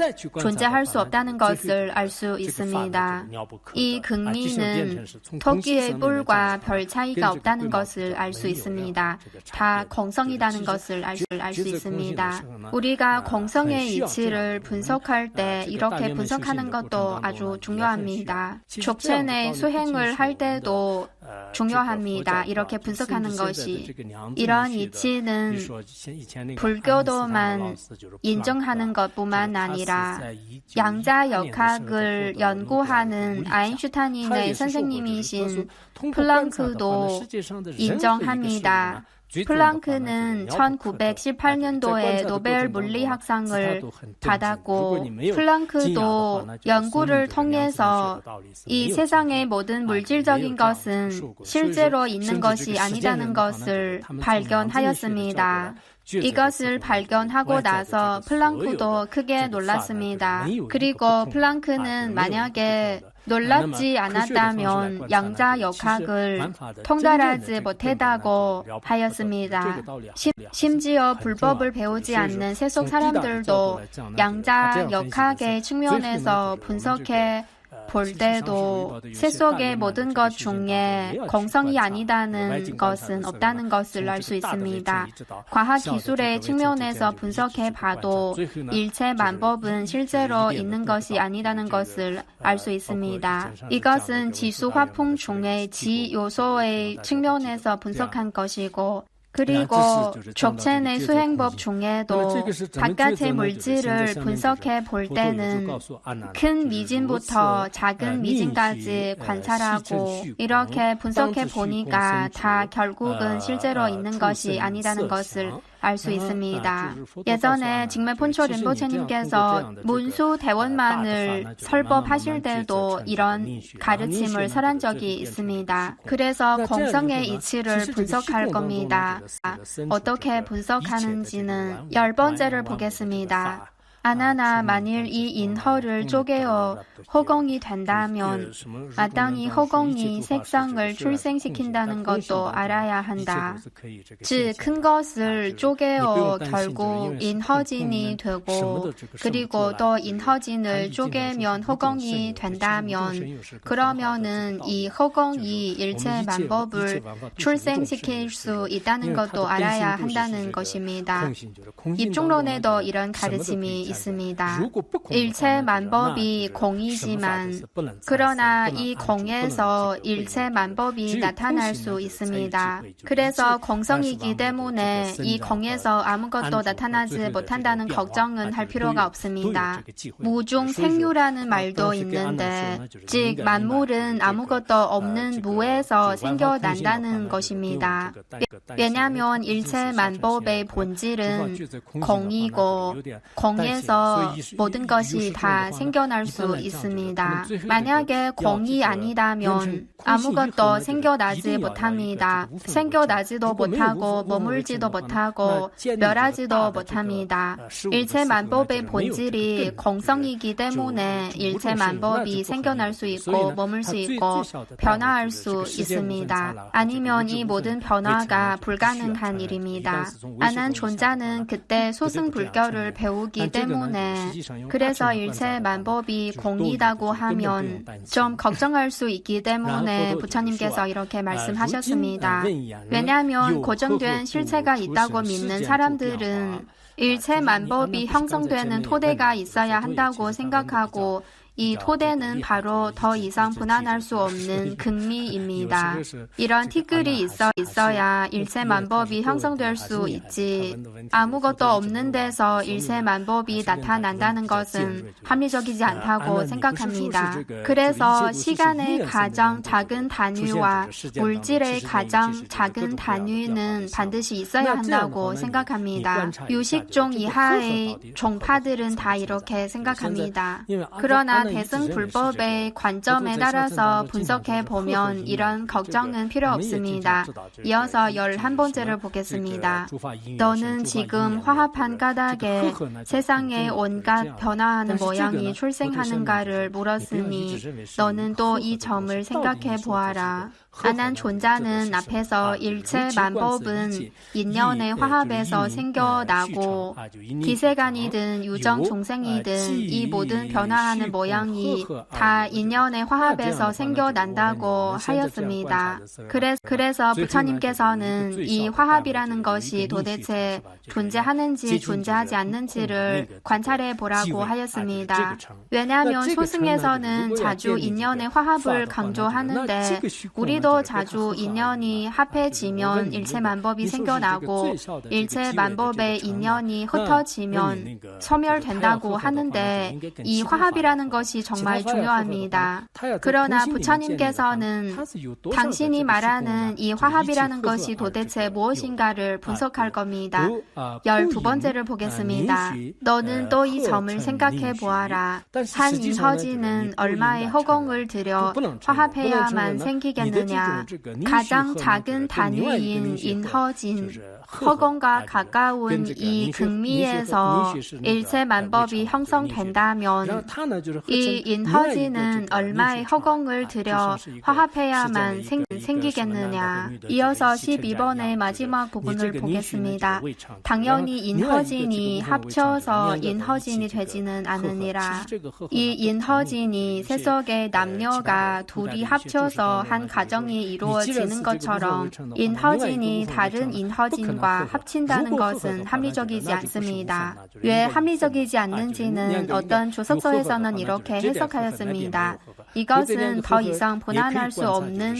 존재할 수 없다는 것을 알 수 있습니다. 이 극미는 토끼의 뿔과 별 차이가 없다는 것을 알 수 있습니다. 다 공성이라는 것을 알 수 있습니다. 우리가 공성의 이치를 분석할 때 이렇게 분석하는 것도 아주 중요합니다. 족첸의 수행을 할 때도 중요합니다. 이렇게 분석하는 것이. 이런 이치는 불교도만 인정하는 것뿐만 아니라 양자역학을 연구하는 아인슈타인의 선생님이신 플랑크도 인정합니다. 플랑크는 1918년도에 노벨 물리학상을 받았고 플랑크도 연구를 통해서 이 세상의 모든 물질적인 것은 실제로 있는 것이 아니라는 것을 발견하였습니다. 이것을 발견하고 나서 플랑크도 크게 놀랐습니다. 그리고 플랑크는 만약에 놀랍지 않았다면 양자역학을 통달하지 못했다고 하였습니다. 심지어 불법을 배우지 않는 세속 사람들도 양자역학의 측면에서 분석해 볼 때도 세속의 모든 것 중에 공성이 아니다는 것은 없다는 것을 알 수 있습니다. 과학기술의 측면에서 분석해 봐도 일체 만법은 실제로 있는 것이 아니다는 것을 알 수 있습니다. 이것은 지수 화풍 중의 지 요소의 측면에서 분석한 것이고 그리고 족체 내 수행법 중에도 바깥의 물질을 분석해 볼 때는 큰 미진부터 작은 미진까지 관찰하고 이렇게 분석해 보니까 다 결국은 실제로 있는 것이 아니라는 것을 알 수 있습니다. 예전에 직매폰초 린포체님께서 문수 대원만을 설법하실 때도 이런 가르침을 설한 적이 있습니다. 그래서 공성의 이치를 분석할 겁니다. 어떻게 분석하는지는 10번째를 보겠습니다. 아나나 만일 이 인허를 쪼개어 허공이 된다면 마땅히 허공이 색상을 출생시킨다는 것도 알아야 한다. 즉, 큰 것을 쪼개어 결국 인허진이 되고 그리고 또 인허진을 쪼개면 허공이 된다면 그러면은 이 허공이 일체 만법을 출생시킬 수 있다는 것도 알아야 한다는 것입니다. 입중론에도 이런 가르침이 있습니다. 일체 만법이 공이지만 그러나 이 공에서 일체 만법이 나타날 수 있습니다. 그래서 공성이기 때문에 이 공에서 아무것도 나타나지 못한다는 걱정은 할 필요가 없습니다. 무중생유라는 말도 있는데 즉 만물은 아무것도 없는 무에서 생겨난다는 것입니다. 왜냐하면 일체 만법의 본질은 공이고 공에서 모든 것이 다 생겨날 수 있습니다. 만약에 공이 아니다면 아무것도 생겨나지 못합니다. 생겨나지도 못하고 머물지도 못하고 멸하지도 못합니다. 일체 만법의 본질이 공성이기 때문에 일체 만법이 생겨날 수 있고 머물 수 있고 변화할 수 있습니다. 아니면 이 모든 변화가 불가능한 일입니다. 아난존자는 그때 소승불교를 배우기 때문에 그래서 일체 만법이 공이라고 하면 좀 걱정할 수 있기 때문에 부처님께서 이렇게 말씀하셨습니다. 왜냐하면 고정된 실체가 있다고 믿는 사람들은 일체 만법이 형성되는 토대가 있어야 한다고 생각하고 이 토대는 바로 더 이상 분한할 수 없는 극미입니다. 이런 티끌이 있어야 일체 만법이 형성될 수 있지. 아무것도 없는 데서 일체 만법이 나타난다는 것은 합리적이지 않다고 생각합니다. 그래서 시간의 가장 작은 단위와 물질의 가장 작은 단위는 반드시 있어야 한다고 생각합니다. 유식종 이하의 종파들은 다 이렇게 생각합니다. 그러나 대승불법의 관점에 따라서 분석해 보면 이런 걱정은 필요 없습니다. 이어서 11번째를 보겠습니다. 너는 지금 화합한 까닭에 세상에 온갖 변화하는 모양이 출생하는가를 물었으니 너는 또 이 점을 생각해 보아라. 아난존자는 앞에서 일체 만법은 인연의 화합에서 생겨나고 기세간이든 유정종생이든 이 모든 변화하는 모양이 다 인연의 화합에서 생겨난다고 하였습니다. 그래서 부처님께서는 이 화합이라는 것이 도대체 존재하는지 존재하지 않는지를 관찰해 보라고 하였습니다. 왜냐하면 소승에서는 자주 인연의 화합을 강조하는데 우리도 자주 인연이 합해지면 일체 만법이 생겨나고 일체 만법의 인연이 흩어지면 소멸된다고 하는데 이 화합이라는 것이 정말 중요합니다. 그러나 부처님께서는 당신이 말하는 이 화합이라는 것이 도대체 무엇인가를 분석할 겁니다. 12번째를 보겠습니다. 너는 또 이 점을 생각해 보아라. 한 인허지는 얼마의 허공을 들여 화합해야만 생기겠느냐. 가장 작은 단위인 인허진, 허공과 가까운 이 극미에서 일체 만법이 형성된다면 이 인허지는 얼마의 허공을 들여 화합해야만 생기겠느냐. 이어서 12번의 마지막 부분을 보겠습니다. 당연히 인허진이 합쳐서 인허진이 되지는 않으니라. 이 인허진이 세속의 남녀가 둘이 합쳐서 한 가정이 이루어지는 것처럼 인허진이 다른 인허진과 합친다는 것은 합리적이지 않습니다. 왜 합리적이지 않는지는 어떤 조석서에서는 이렇게 해석하였습니다. 이것은 더 이상 분한할 수 없는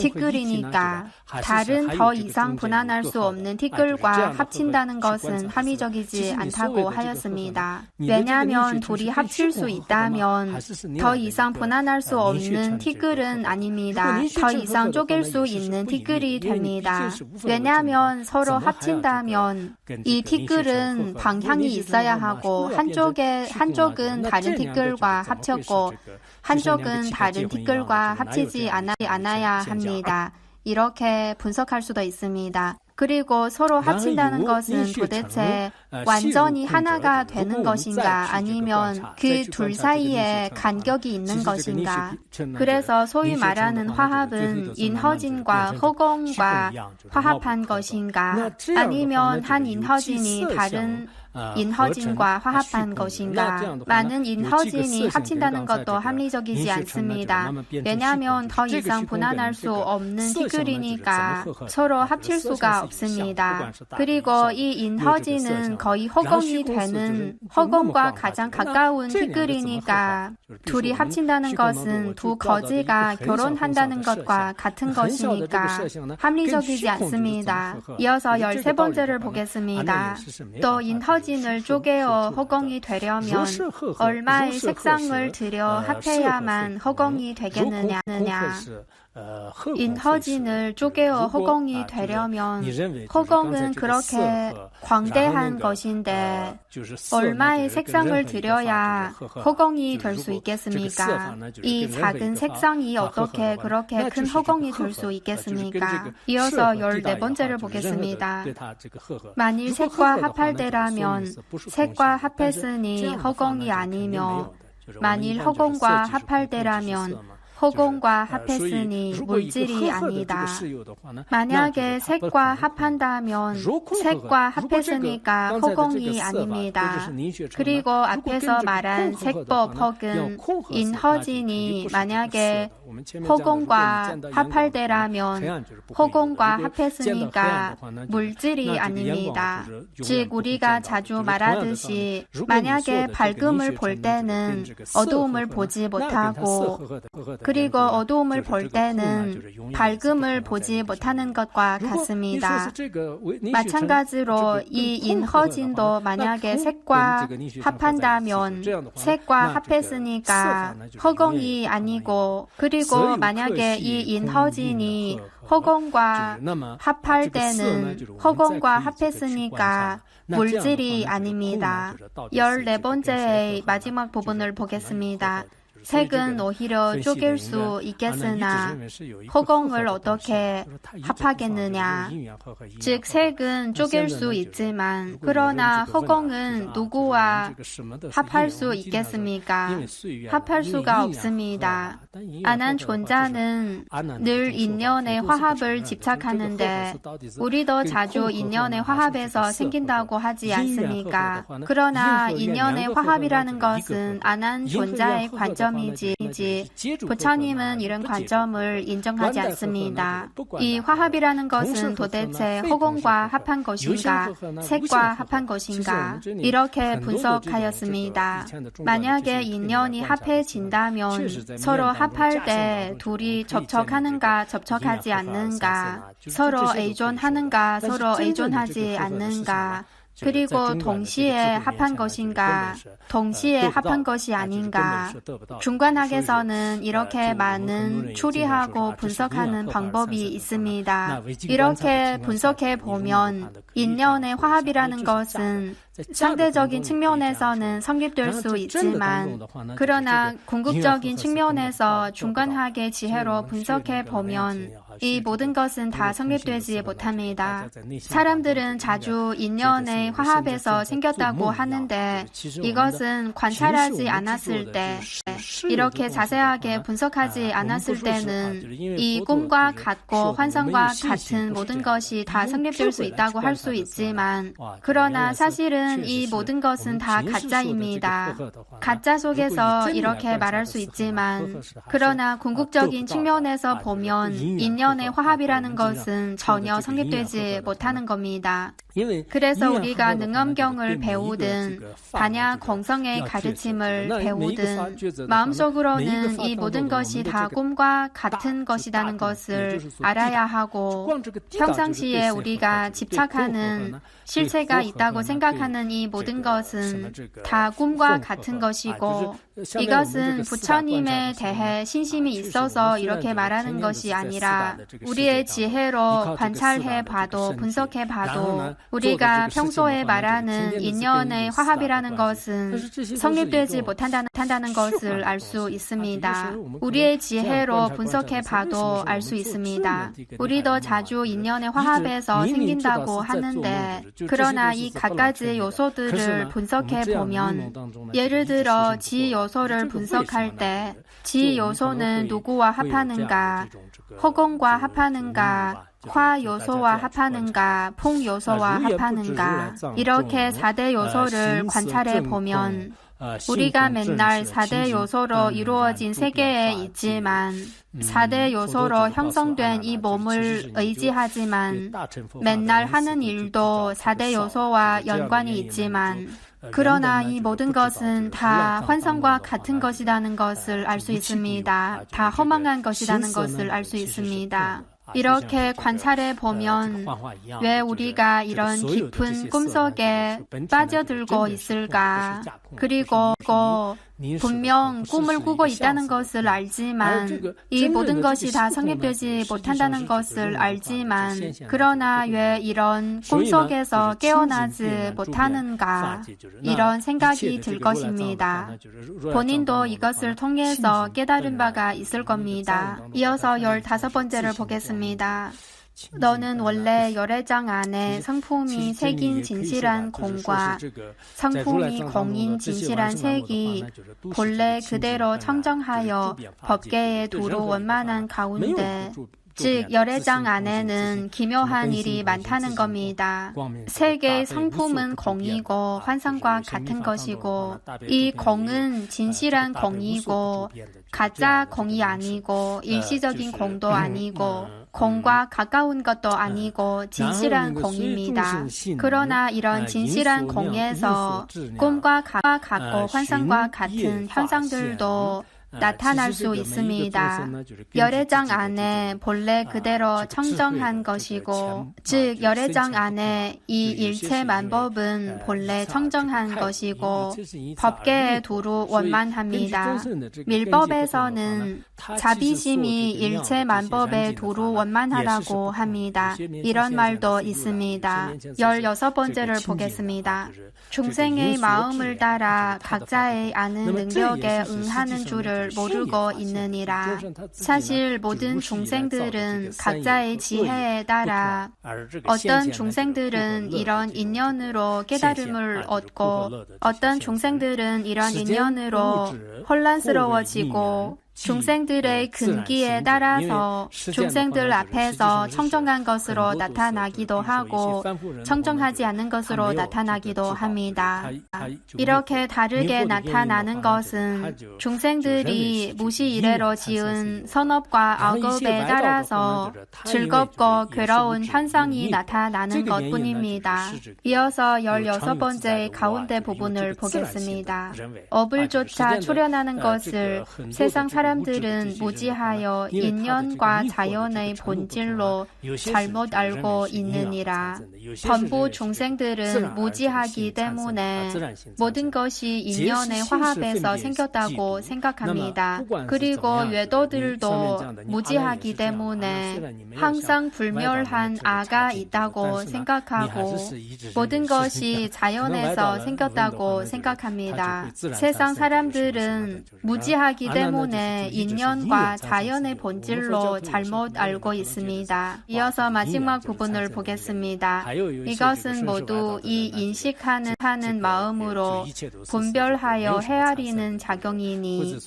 티끌이니까 다른 더 이상 분한할 수 없는 티끌과 합친다는 것은 합리적이지 않다고 하였습니다. 왜냐하면 둘이 합칠 수 있다면 더 이상 분한할 수 없는 티끌은 아닙니다. 더 이상 쪼갤 수 있는 티끌이 됩니다. 왜냐하면 서로 합친다면 이 티끌은 방향이 있어야 하고 한쪽은 다른 티끌과 합쳤고 한쪽은 다른 티끌과 합치지 않아야 합니다. 이렇게 분석할 수도 있습니다. 그리고 서로 합친다는 것은 도대체 완전히 하나가 되는 것인가 아니면 그 둘 사이에 간격이 있는 것인가. 그래서 소위 말하는 화합은 인허진과 허공과 화합한 것인가 아니면 한 인허진이 다른 인허진과 화합한 것인가. 많은 인허진이 합친다는 것도 합리적이지 않습니다. 왜냐하면 더 이상 분한할 수 없는 티끌이니까 서로 합칠 수가 없습니다. 그리고 이 인허진은 거의 허공이 되는 허공과 가장 가까운 티끌이니까 둘이 합친다는 것은 두 거지가 결혼한다는 것과 같은 것이니까 합리적이지 않습니다. 이어서 13번째를 보겠습니다. 또 인허진을 쪼개어 허공이 되려면 얼마의 색상을 들여 합해야만 허공이 되겠느냐. 인허진을 쪼개어 허공이 되려면 허공은 그렇게 광대한 것인데 얼마의 색상을 들여야 허공이 될 수 있겠습니까? 이 작은 색상이 어떻게 그렇게 큰 허공이 될 수 있겠습니까? 이어서 14번째를 보겠습니다. 만일 색과 합할 때라면 색과 합했으니 허공이 아니며 만일 허공과 합할 때라면 허공과 합했으니 물질이 아니다. 만약에 색과 합한다면 색과 합했으니까 허공이 아닙니다. 그리고 앞에서 말한 색법 혹은 인허진이 만약에 허공과 합할 때라면 허공과 합했으니까 물질이 아닙니다. 즉 우리가 자주 말하듯이 만약에 밝음을 볼 때는 어두움을 보지 못하고 그리고 어두움을 볼 때는 밝음을 보지 못하는 것과 같습니다. 마찬가지로 이 인허진도 만약에 색과 합한다면 색과 합했으니까 허공이 아니고 그리고 만약에 이 인허진이 허공과 합할 때는 허공과 합했으니까 물질이 아닙니다. 14번째의 마지막 부분을 보겠습니다. 색은 오히려 쪼갤 수 있겠으나 허공을 어떻게 합하겠느냐. 즉 색은 쪼갤 수 있지만 그러나 허공은 누구와 합할 수 있겠습니까? 합할 수가 없습니다. 안한존자는 늘 인연의 화합을 집착하는데 우리도 자주 인연의 화합에서 생긴다고 하지 않습니까? 그러나 인연의 화합이라는 것은 안한존자의 관점이지 부처님은 이런 관점을 인정하지 않습니다. 이 화합이라는 것은 도대체 허공과 합한 것인가 색과 합한 것인가 이렇게 분석하였습니다. 만약에 인연이 합해진다면 서로 합할 때 둘이 접촉하는가 접촉하지 않는가 서로 의존하는가 서로 의존하지 않는가 그리고 동시에 합한 것인가 동시에 합한 것이 아닌가 중관학에서는 이렇게 많은 추리하고 분석하는 방법이 있습니다. 이렇게 분석해 보면 인연의 화합이라는 것은 상대적인 측면에서는 성립될 수 있지만 그러나 궁극적인 측면에서 중관학의 지혜로 분석해 보면 이 모든 것은 다 성립되지 못합니다. 사람들은 자주 인연의 화합에서 생겼다고 하는데 이것은 관찰하지 않았을 때 이렇게 자세하게 분석하지 않았을 때는 이 꿈과 같고 환상과 같은 모든 것이 다 성립될 수 있다고 할 수 있지만 그러나 사실은 이 모든 것은 다 가짜입니다. 가짜 속에서 이렇게 말할 수 있지만 그러나 궁극적인 측면에서 보면 인연의 화합이라는 것은 전혀 성립되지 못하는 겁니다. 그래서 우리가 능엄경을 배우든 반야 공성의 가르침을 배우든 마음속으로는 이 모든 것이 다 꿈과 같은 것이라는 것을 알아야 하고 평상시에 우리가 집착하는 실체가 있다고 생각하는 이 모든 것은 다 꿈과 같은 것이고 이것은 부처님에 대해 신심이 있어서 이렇게 말하는 것이 아니라 우리의 지혜로 관찰해 봐도 분석해 봐도 우리가 평소에 말하는 인연의 화합이라는 것은 성립되지 못한다는 것을 알 수 있습니다. 우리의 지혜로 분석해 봐도 알 수 있습니다. 우리도 자주 인연의 화합에서 생긴다고 하는데 그러나 이 갖가지 요소들을 분석해 보면 예를 들어 지 요소를 분석할 때 지 요소는 누구와 합하는가, 허공과 합하는가, 화 요소와 합하는가, 풍 요소와 합하는가 이렇게 4대 요소를 관찰해 보면 우리가 맨날 4대 요소로 이루어진 세계에 있지만 4대 요소로 형성된 이 몸을 의지하지만 맨날 하는 일도 4대 요소와 연관이 있지만 그러나 이 모든 것은 다 환상과 같은 것이라는 것을 알 수 있습니다. 다 허망한 것이라는 것을 알 수 있습니다. 이렇게 관찰해 보면 왜 우리가 이런 깊은 꿈속에 빠져들고 있을까? 그리고 분명 꿈을 꾸고 있다는 것을 알지만 이 모든 것이 다 성립되지 못한다는 것을 알지만 그러나 왜 이런 꿈속에서 깨어나지 못하는가? 이런 생각이 들 것입니다. 본인도 이것을 통해서 깨달은 바가 있을 겁니다. 이어서 15번째를 보겠습니다. 너는 원래 열애장 안에 성품이 새긴 진실한 공과 성품이 공인 진실한 색이 본래 그대로 청정하여 법계에 두루 원만한 가운데 즉 열애장 안에는 기묘한 일이 많다는 겁니다. 색의 성품은 공이고 환상과 같은 것이고 이 공은 진실한 공이고 가짜 공이 아니고 일시적인 공도 아니고 공과 가까운 것도 아니고 진실한 공입니다. 그러나 이런 진실한 공에서 꿈과 같고 환상과 같은 현상들도 나타날 수 있습니다. 열애장 안에 본래 그대로 청정한 것이고 즉 열애장 안에 이 일체 만법은 본래 청정한 것이고 법계에 두루 원만합니다. 밀법에서는 자비심이 일체 만법에 두루 원만하다고 합니다. 이런 말도 있습니다. 16번째를 보겠습니다. 중생의 마음을 따라 각자의 아는 능력에 응하는 줄을 모르고 있느니라. 사실 모든 중생들은 각자의 지혜에 따라 어떤 중생들은 이런 인연으로 깨달음을 얻고 어떤 중생들은 이런 인연으로 혼란스러워지고 중생들의 근기에 따라서 중생들 앞에서 청정한 것으로 나타나기도 하고 청정하지 않은 것으로 나타나기도 합니다. 이렇게 다르게 나타나는 것은 중생들이 무시 이래로 지은 선업과 악업에 따라서 즐겁고 괴로운 현상이 나타나는 것뿐입니다. 이어서 16번째 가운데 부분을 보겠습니다. 업을 쫓아 출현하는 것을 세상 사람들은 무지하여 인연과 자연의 본질로 잘못 알고 있느니라. 전부 중생들은 무지하기 때문에 모든 것이 인연의 화합에서 생겼다고 생각합니다. 그리고 외도들도 무지하기 때문에 항상 불멸한 아가 있다고 생각하고 모든 것이 자연에서 생겼다고 생각합니다. 세상 사람들은 무지하기 때문에 인연과 자연의 본질로 잘못 알고 있습니다. 이어서 마지막 부분을 보겠습니다. 이것은 모두 이 인식하는 마음으로 분별하여 헤아리는 작용이니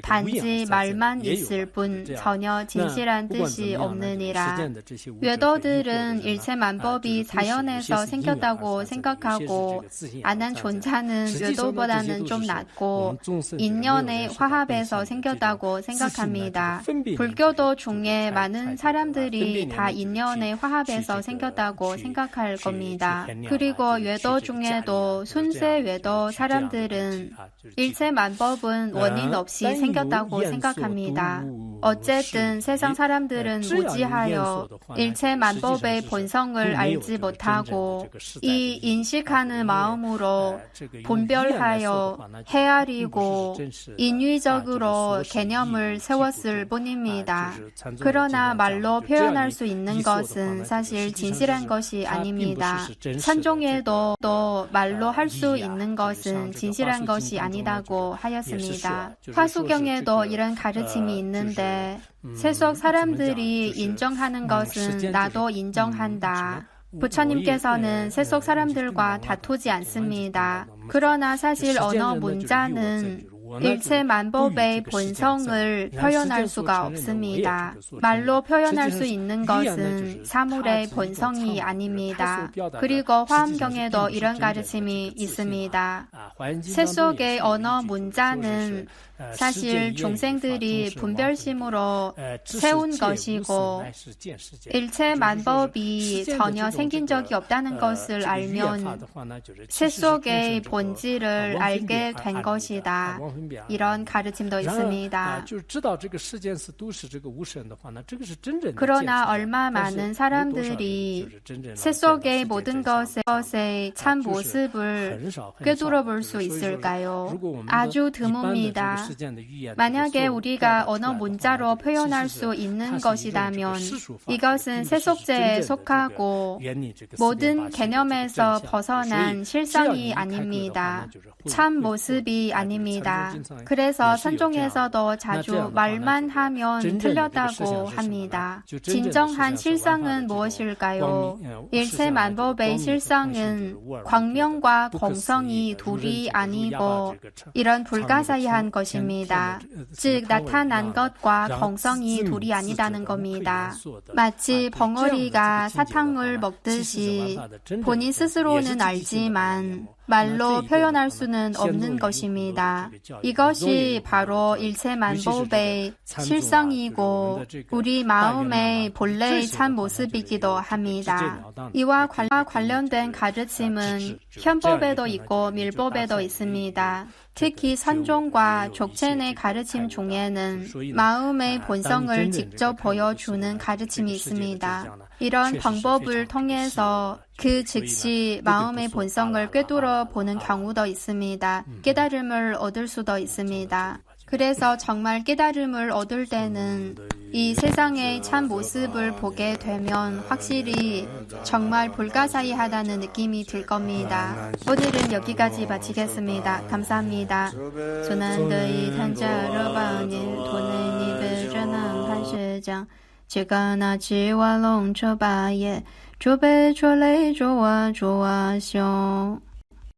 단지 말만 있을 뿐 전혀 진실한 뜻이 없느니라. 외도들은 일체 만법이 자연에서 생겼다고 생각하고 안한 존재는 외도보다는 좀 낫고 인연의 화합에서 생겼다고 생겼다고 생각합니다. 불교도 중에 많은 사람들이 다 인연의 화합에서 생겼다고 생각할 겁니다. 그리고 외도 중에도 순세 외도 사람들은 일체만법은 원인 없이 생겼다고 생각합니다. 어쨌든 세상 사람들은 무지하여 일체만법의 본성을 알지 못하고 이 인식하는 마음으로 분별하여 헤아리고 인위적으로 개념을 세웠을 뿐입니다. 그러나 말로 표현할 수 있는 것은 사실 진실한 것이 아닙니다. 찬종에도 또 말로 할 수 있는 것은 진실한 것이 아니다고 하였습니다. 화수경에도 이런 가르침이 있는데 세속 사람들이 인정하는 것은 나도 인정한다. 부처님께서는 세속 사람들과 다투지 않습니다. 그러나 사실 언어 문자는 일체만법의 본성을 표현할 수가 없습니다. 말로 표현할 수 있는 것은 사물의 본성이 아닙니다. 그리고 화엄경에도 이런 가르침이 있습니다. 세속의 언어 문자는 사실 중생들이 분별심으로 세운 것이고 일체만법이 전혀 생긴 적이 없다는 것을 알면 세속의 본질을 알게 된 것이다. 이런 가르침도 있습니다. 그러나 얼마 많은 사람들이 세속의 모든 것의 참 모습을 꿰뚫어 볼 수 있을까요? 아주 드뭅니다. 만약에 우리가 언어 문자로 표현할 수 있는 것이라면 이것은 세속제에 속하고 모든 개념에서 벗어난 실상이 아닙니다. 참 모습이 아닙니다. 그래서 선종에서도 자주 말만 하면 틀렸다고 합니다. 진정한 실상은 무엇일까요? 일체만법의 실상은 광명과 공성이 둘이 아니고 이런 불가사의한 것입니다. 즉 나타난 것과 공성이 둘이 아니다는 겁니다. 마치 벙어리가 사탕을 먹듯이 본인 스스로는 알지만 말로 표현할 수는 없는 것입니다. 이것이 바로 일체만법의 실상이고 우리 마음의 본래의 참 모습이기도 합니다. 이와 관련된 가르침은 현법에도 있고 밀법에도 있습니다. 특히 선종과 족첸의 가르침 중에는 마음의 본성을 직접 보여주는 가르침이 있습니다. 이런 방법을 통해서 그 즉시 마음의 본성을 꿰뚫어 보는 경우도 있습니다. 깨달음을 얻을 수도 있습니다. 그래서 정말 깨달음을 얻을 때는 이 세상의 참 모습을 보게 되면 확실히 정말 불가사의하다는 느낌이 들 겁니다. 오늘은 여기까지 마치겠습니다. 감사합니다. 조난더이 탄자러바니 도네니 베르난 판시장 제가나 지와롱 처바예 조배 조레 조와 조와 숑